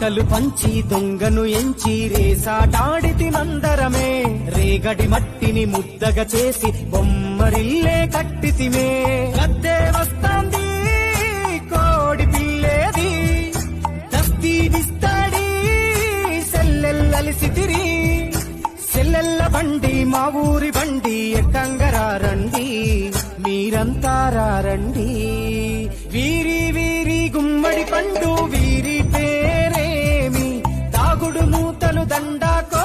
ఆటలు పంచి దొంగను ఎంచి రేసాటాడితి మందరమే రేగడి మట్టిని ముద్దగా చేసి బొమ్మరిల్లే కట్టితిమే గద్దే వస్తాంది కోడి పిల్లేది దస్తీ దిస్తాడి సెల్లెల్లలిసితిరి సెల్లెల్ల బండి మా ఊరి బండి ఎక్కంగరారండి మీరంతా రండి వీరి వీరి గుమ్మడి పండు వీరి పేరేమి తాగుడు మూతలు దండాకో